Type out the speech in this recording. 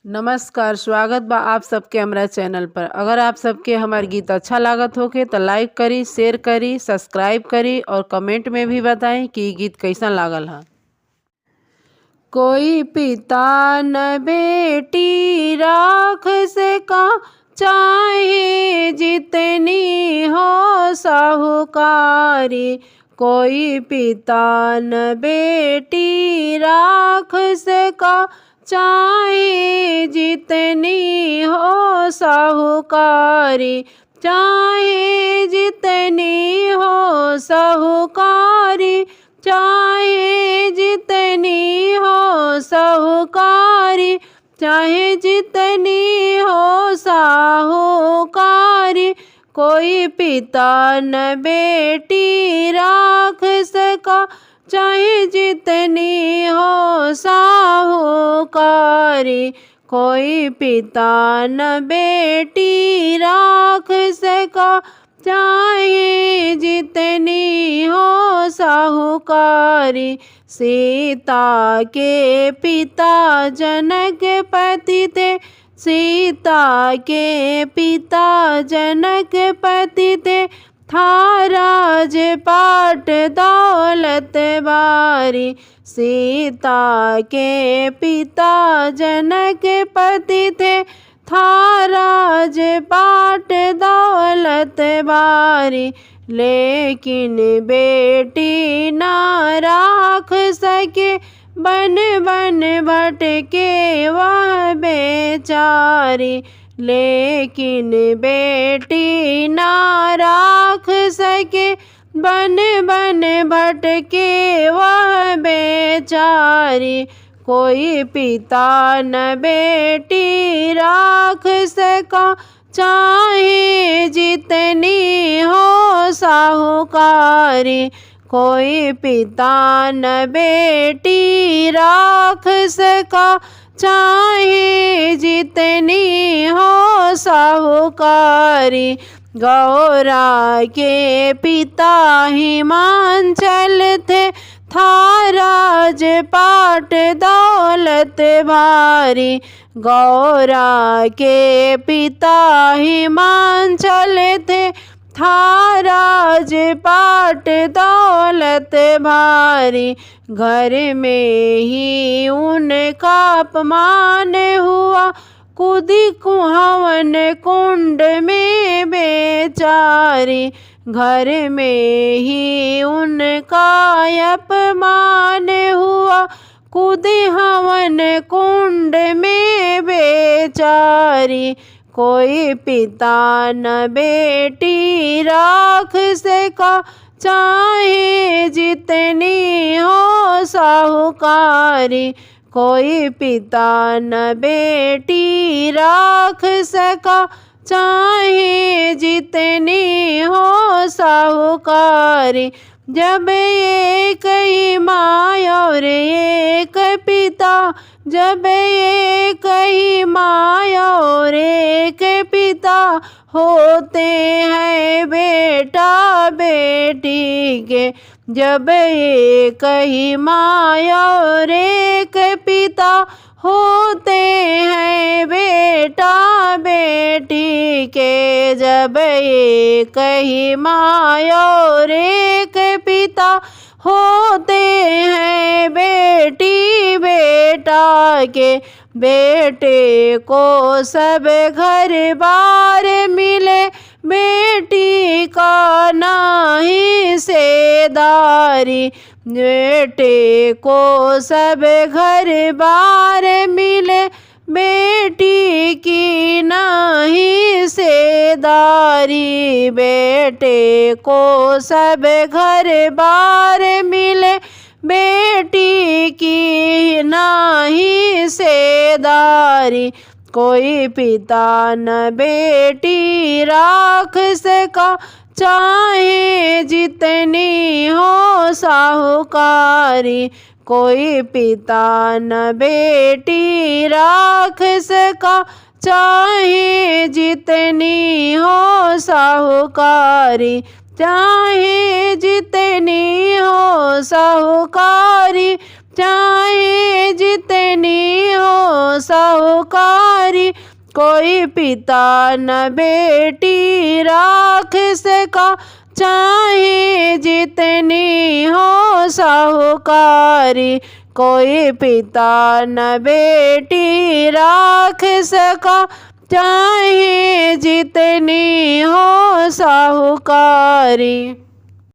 नमस्कार, स्वागत बा आप सबके हमरा चैनल पर। अगर आप सबके हमार गीत अच्छा लागत होखे तो लाइक करी, शेयर करी, सब्सक्राइब करी और कमेंट में भी बताएं कि इ गीत कैसन लागल हा। कोई पिता न बेटी राख से का चाहे जितनी हो साहूकारी। कोई पिता न बेटी राख से का चाहे जितनी हो साहूकारी। चाहे जितनी हो साहूकारी, चाहे जितनी हो साहूकारी, चाहे जितनी हो साहूकारी। कोई पिता न बेटी राख सका चाहे जितनी हो साहूकारी। कोई पिता न बेटी राख सका चाहे जितनी हो साहूकारी। सीता के पिता जनक पति थे, सीता के पिता जनक पति थे, था राज पाट दौलत बारी। सीता के पिता जनक पति थे, था राज पाट दौलत बारी। लेकिन बेटी ना राख सके, बन बन भटके वह बेचारी। लेकिन बेटी ना राख सके, बन बन भटके वह बेचारी। कोई पिता न बेटी राख सका चाहे जितनी हो साहूकारी। कोई पिता न बेटी राख सका चाहे जितनी हो साहूकारी। गौरा के पिता हिमांचल थे, था राज पाट दौलत भारी। गौरा के पिता हिमांचल थे, था राज पाट दौलत भारी। घर में ही उनका अपमान हुआ, कूदी कुहवन कुंड में बेचारी। घर में ही उनका अपमान हुआ, कूदी हवन कुंड में बेचारी। कोई पिता न बेटी राख सका चाहे जितनी हो साहूकारी। कोई पिता न बेटी राख सका चाहे जितनी हो साहूकारी। जब एक ही माँ और एक पिता, जब एक ही माँ और एक पिता, होते हैं बेटा बेटी के। जब एक ही माँ और एक पिता, होते हैं बेटा बेटी के। जब एक ही माँ और एक पिता, होते हैं बेटी बेटा के। बेटे को सब घर बार मिले, बेटी का नाही सेदारी। बेटे को सब घर बार मिले, बेटी की नाही सेदारी। बेटे को सब घर बार मिले, बेटी की नाही सेदारी। कोई पिता न बेटी राख सका चाहे जितनी हो साहूकारी। कोई पिता न बेटी राख सका चाहे जितनी हो साहूकारी। चाहे जितनी हो साहूकारी, चाहे जितनी हो साहूकारी, कोई पिता न बेटी राख सका। चाहे जितनी हो साहूकारी, कोई पिता न बेटी राख सका। चाहे जितनी हो साहूकारी।